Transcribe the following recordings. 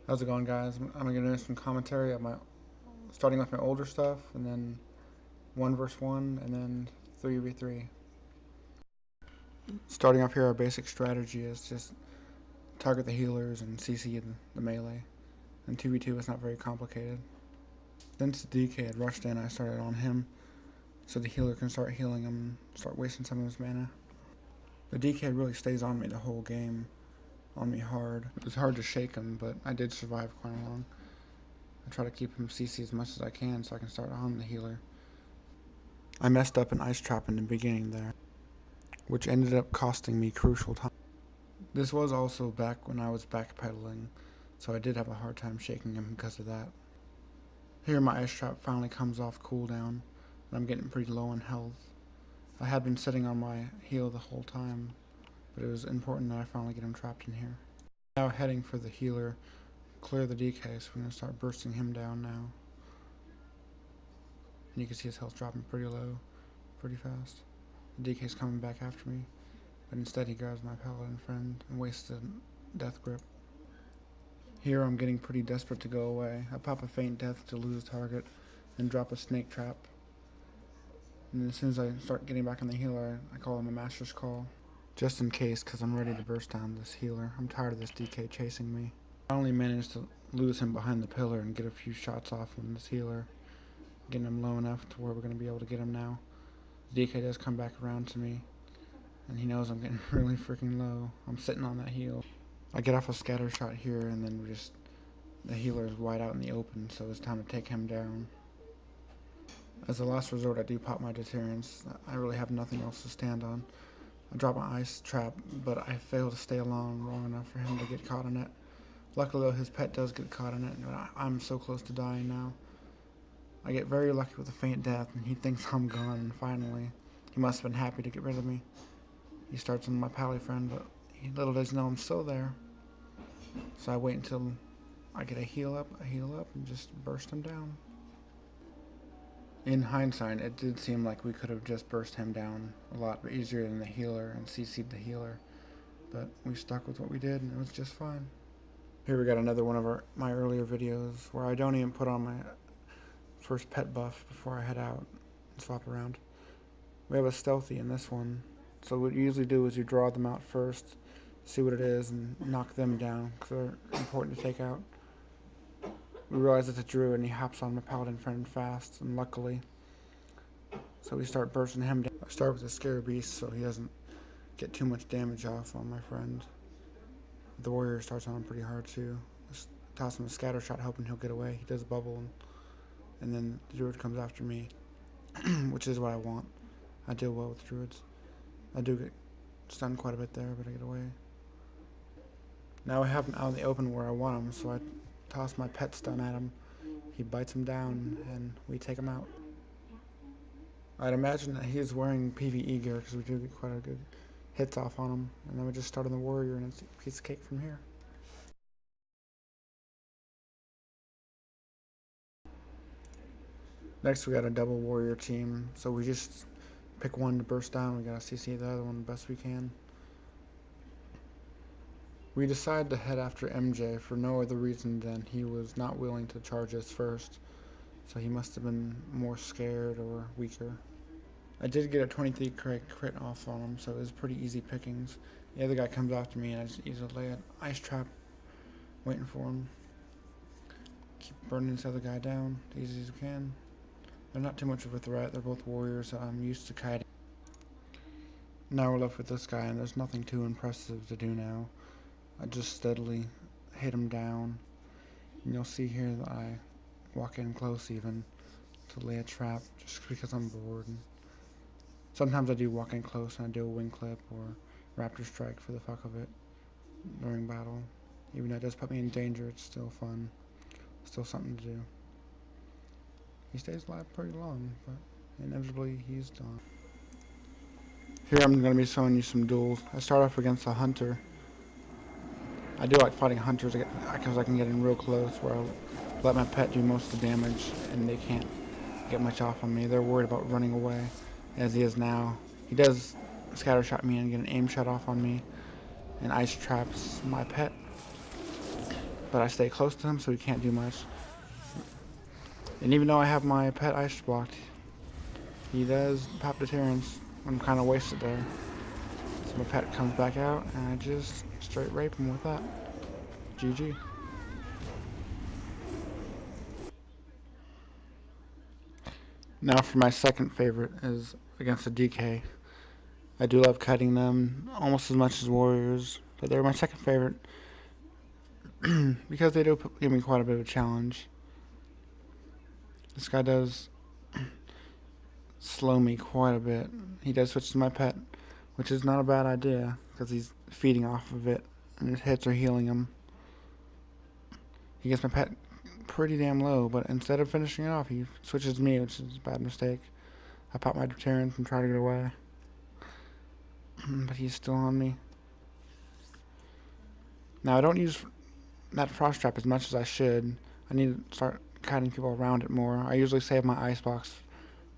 How's it going, guys? I'm gonna do some commentary of my starting with my older stuff, and then 1 versus 1, and then 3v3. Starting off here, our basic strategy is just target the healers and CC the melee. And 2v2 is not very complicated. Since the DK had rushed in, I started on him, so the healer can start healing him and start wasting some of his mana. The DK really stays on me the whole game, on me hard. It was hard to shake him, but I did survive quite long. I try to keep him CC as much as I can so I can start on the healer. I messed up an ice trap in the beginning there, which ended up costing me crucial time. This was also back when I was backpedaling, so I did have a hard time shaking him because of that. Here my ice trap finally comes off cooldown, and I'm getting pretty low on health. I had been sitting on my heal the whole time, but it was important that I finally get him trapped in here. Now heading for the healer, clear the DK, so we're going to start bursting him down now. And you can see his health dropping pretty low, pretty fast. The DK's coming back after me, but instead he grabs my paladin friend and wastes a death grip. Here I'm getting pretty desperate to go away. I pop a faint death to lose a target, and drop a snake trap. And as soon as I start getting back on the healer, I call him a master's call. Just in case, because I'm ready to burst down this healer. I'm tired of this DK chasing me. I only managed to lose him behind the pillar and get a few shots off on this healer, getting him low enough to where we're going to be able to get him now. The DK does come back around to me, and he knows I'm getting really freaking low. I'm sitting on that heal. I get off a scatter shot here, and then the healer is wide out in the open, so it's time to take him down. As a last resort, I do pop my deterrence. I really have nothing else to stand on. I drop my ice trap, but I fail to stay along long enough for him to get caught in it. Luckily though, his pet does get caught in it, and I'm so close to dying now. I get very lucky with a faint death, and he thinks I'm gone, finally. He must have been happy to get rid of me. He starts on my pally friend, but little does he know I'm still there. So I wait until I get a heal up, and just burst him down. In hindsight, it did seem like we could have just burst him down a lot easier than the healer and CC'd the healer. But we stuck with what we did, and it was just fine. Here we got another one of my earlier videos where I don't even put on my first pet buff before I head out and swap around. We have a stealthy in this one, so what you usually do is you draw them out first, see what it is, and knock them down because they're important to take out. We realize it's a druid, and he hops on my paladin friend fast, and luckily, so we start bursting him down. I start with a scare beast so he doesn't get too much damage off on my friend. The warrior starts on him pretty hard too. Just toss him a scatter shot, hoping he'll get away. He does bubble, and then the druid comes after me, which is what I want. I deal well with druids. I do get stunned quite a bit there, but I get away. Now I have him out in the open where I want him, so I toss my pet stun at him. He bites him down, and we take him out. I'd imagine that he's wearing PvE gear because we do get quite a good hits off on him, and then we just start on the warrior, and it's a piece of cake from here. Next we got a double warrior team, so we just pick one to burst down. We gotta CC the other one the best we can. We decided to head after MJ for no other reason than he was not willing to charge us first, so he must have been more scared or weaker. I did get a 23 crit off on him, so it was pretty easy pickings. The other guy comes after me, and I just easily lay an ice trap waiting for him. Keep burning this other guy down as easy as we can. They're not too much of a threat. They're both warriors, so I'm used to kiting. Now we're left with this guy, and there's nothing too impressive to do now. I just steadily hit him down, and you'll see here that I walk in close even to lay a trap just because I'm bored. And sometimes I do walk in close and I do a wing clip or raptor strike for the fuck of it during battle. Even though it does put me in danger, it's still fun. Still something to do. He stays alive pretty long, but inevitably he's gone. Here I'm going to be showing you some duels. I start off against a hunter. I do like fighting hunters because I can get in real close where I'll let my pet do most of the damage and they can't get much off on me. They're worried about running away, as he is now. He does scatter shot me and get an aim shot off on me and ice traps my pet. but I stay close to him so he can't do much. And even though I have my pet ice blocked, he does pop deterrence. I'm kind of wasted there. So my pet comes back out, and I just straight rape him with that. GG. Now for my second favorite is against the DK. I do love cutting them almost as much as warriors, but they're my second favorite because they do give me quite a bit of a challenge. This guy does slow me quite a bit. He does switch to my pet, which is not a bad idea because he's feeding off of it and his hits are healing him. He gets my pet pretty damn low, but instead of finishing it off, he switches to me, which is a bad mistake. I pop my deterrent and try to get away, but he's still on me. Now I don't use that frost trap as much as I should. I need to start kiting people around it more. I usually save my icebox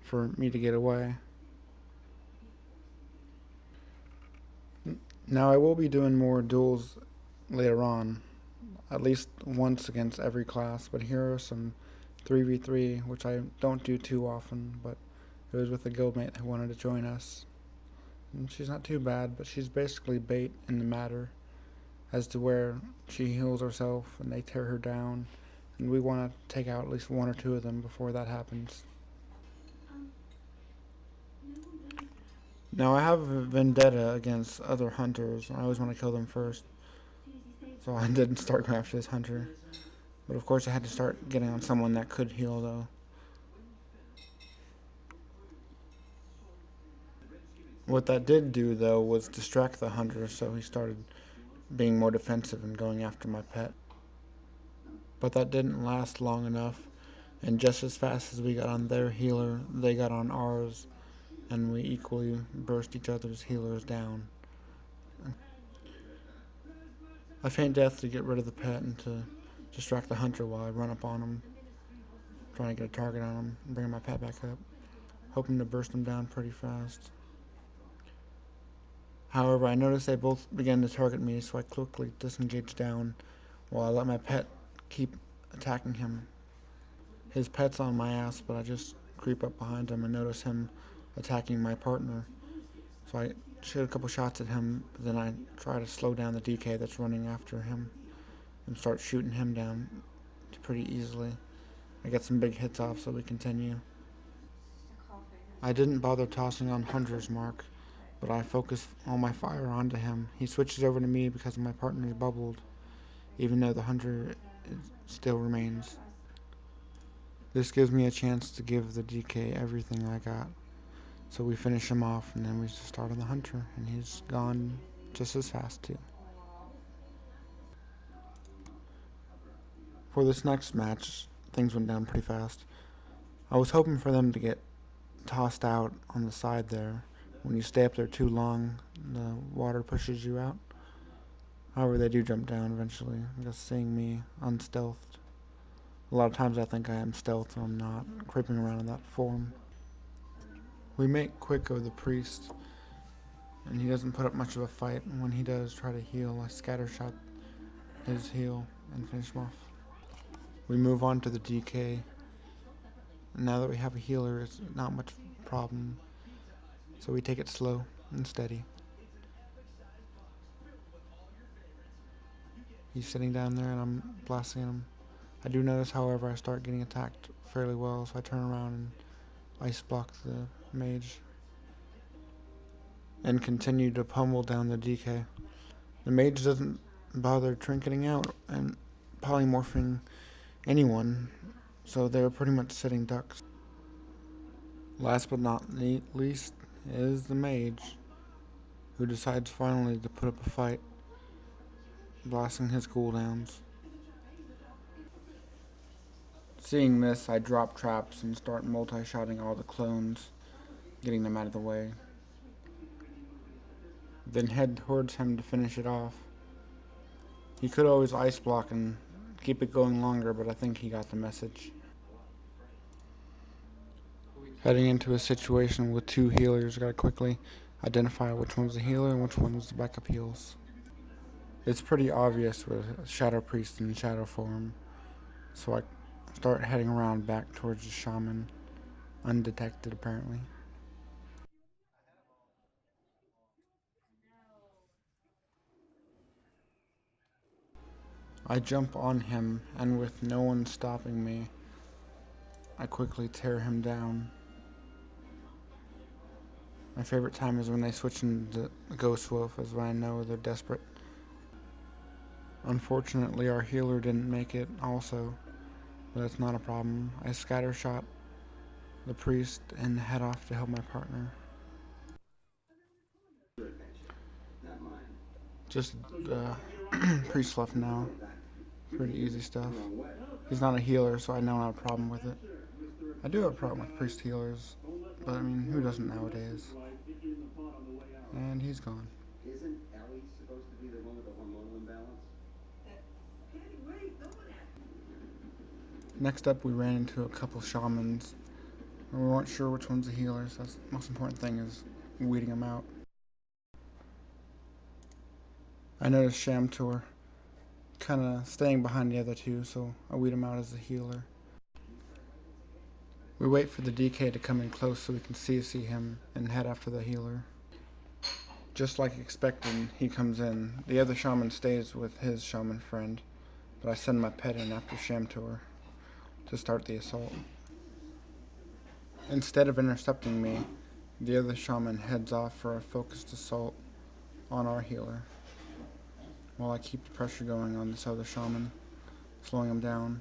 for me to get away. Now I will be doing more duels later on, at least once against every class, but here are some 3v3, which I don't do too often, but it was with a guildmate who wanted to join us. And she's not too bad, but she's basically bait in the matter as to where she heals herself and they tear her down, and we want to take out at least one or two of them before that happens. Now I have a vendetta against other hunters. I always want to kill them first, so I didn't start going after this hunter. But of course I had to start getting on someone that could heal though. What that did do though was distract the hunter, so he started being more defensive and going after my pet. But that didn't last long enough, and just as fast as we got on their healer, they got on ours, and we equally burst each other's healers down. I feign death to get rid of the pet and to distract the hunter while I run up on him, trying to get a target on him and bring my pet back up, hoping to burst him down pretty fast. However, I noticed they both began to target me, so I quickly disengaged down while I let my pet keep attacking him. His pet's on my ass, but I just creep up behind him and notice him attacking my partner. So I shoot a couple shots at him, but then I try to slow down the DK that's running after him and start shooting him down pretty easily. I get some big hits off, so we continue. I didn't bother tossing on Hunter's mark, but I focus all my fire onto him. He switches over to me because my partner is bubbled, even though the Hunter still remains. This gives me a chance to give the DK everything I got. So we finish him off, and then we start on the Hunter, and he's gone just as fast too. For this next match, things went down pretty fast. I was hoping for them to get tossed out on the side there. When you stay up there too long, the water pushes you out. However, they do jump down eventually, just seeing me unstealthed. A lot of times I think I am stealth, and I'm not, creeping around in that form. We make quick of the priest, and he doesn't put up much of a fight. And when he does try to heal, I scatter shot his heal and finish him off. We move on to the DK. Now that we have a healer, it's not much problem, so we take it slow and steady. He's sitting down there and I'm blasting him. I do notice, however, I start getting attacked fairly well, so I turn around and ice block the mage and continue to pummel down the DK. The mage doesn't bother trinketing out and polymorphing anyone, so they're pretty much sitting ducks. Last but not least is the mage, who decides finally to put up a fight, blasting his cooldowns. Seeing this, I drop traps and start multi-shotting all the clones, getting them out of the way. Then head towards him to finish it off. He could always ice block and keep it going longer, but I think he got the message. Heading into a situation with two healers, gotta quickly identify which one's the healer and which one's the backup heals. It's pretty obvious with Shadow Priest in shadow form, so I start heading around back towards the shaman, undetected apparently. I jump on him, and with no one stopping me, I quickly tear him down. My favorite time is when they switch into the Ghost Wolf, as when I know they're desperate. Unfortunately, our healer didn't make it also, but that's not a problem. I scattershot the priest and head off to help my partner. Just priest left now. Pretty easy stuff. He's not a healer, so I don't have a problem with it. I do have a problem with priest healers, but I mean, who doesn't nowadays? And he's gone. Isn't Ellie supposed to be the one with the hormonal imbalance? Next up, we ran into a couple shamans, and we weren't sure which one's a healer, so that's the most important thing is weeding them out. I noticed Shamtor kind of staying behind the other two, so I weed him out as a healer. We wait for the DK to come in close so we can see him and head after the healer. Just like expected, he comes in. The other shaman stays with his shaman friend, but I send my pet in after Shamtor to start the assault. Instead of intercepting me, the other shaman heads off for a focused assault on our healer, while I keep the pressure going on this other shaman, slowing him down.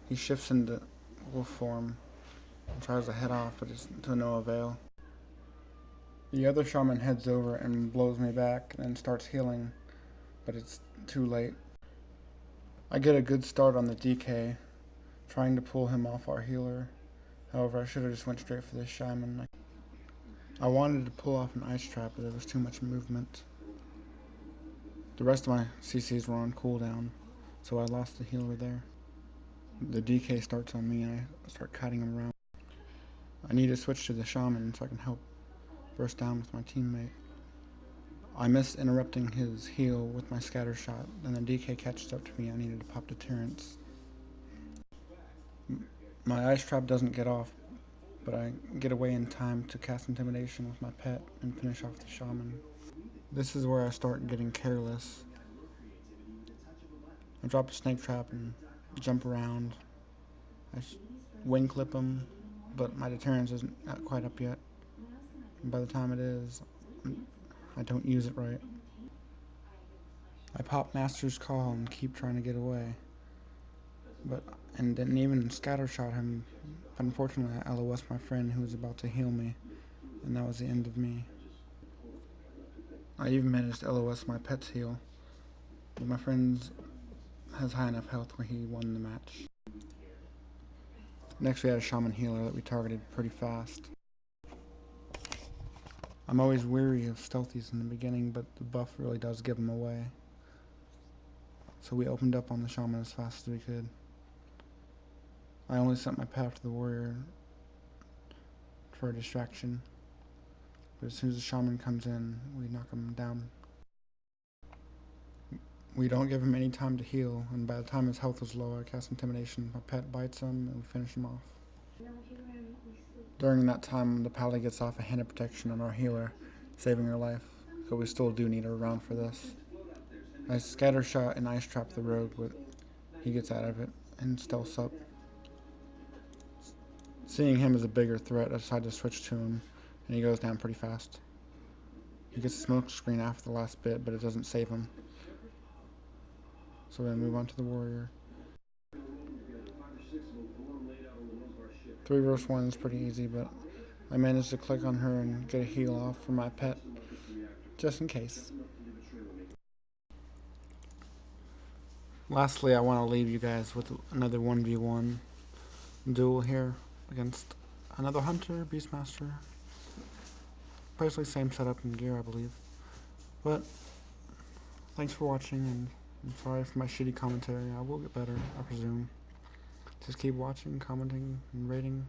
He shifts into wolf form and tries to head off, but it's to no avail. The other shaman heads over and blows me back and starts healing, but it's too late. I get a good start on the DK, trying to pull him off our healer. However, I should have just went straight for this shaman. I wanted to pull off an ice trap, but there was too much movement. The rest of my CCs were on cooldown, so I lost the healer there. The DK starts on me and I start kiting him around. I need to switch to the shaman so I can help burst down with my teammate. I missed interrupting his heal with my scatter shot, and the DK catches up to me. I needed to pop deterrence. My ice trap doesn't get off, but I get away in time to cast intimidation with my pet and finish off the shaman. This is where I start getting careless. I drop a snake trap and jump around. I wing clip him, but my deterrence isn't quite up yet. And by the time it is, I don't use it right. I pop Master's Call and keep trying to get away, and didn't even scattershot him. But unfortunately, I LOS my friend who was about to heal me, and that was the end of me. I even managed to LOS my pet's heal, but my friend has high enough health where he won the match. Next, we had a shaman healer that we targeted pretty fast. I'm always weary of stealthies in the beginning, but the buff really does give them away. So we opened up on the shaman as fast as we could. I only sent my pet after the warrior for a distraction, but as soon as the shaman comes in, we knock him down. We don't give him any time to heal, and by the time his health was low, I cast intimidation. My pet bites him, and we finish him off. During that time, the pally gets off a hand of protection on our healer, saving her life, so we still do need her around for this. I scatter shot and ice trap the rogue, but he gets out of it and stealths up. Seeing him as a bigger threat, I decide to switch to him, and he goes down pretty fast. He gets a smoke screen after the last bit, but it doesn't save him. So we move on to the warrior. 3 versus 1 is pretty easy, but I managed to click on her and get a heal off for my pet, just in case. Lastly, I want to leave you guys with another 1v1 duel here against another hunter, beastmaster. Basically same setup and gear, I believe. But thanks for watching, and I'm sorry for my shitty commentary. I will get better, I presume. Just keep watching, commenting, and rating.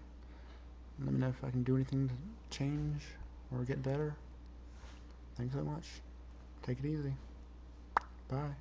Let me know if I can do anything to change or get better. Thanks so much. Take it easy. Bye.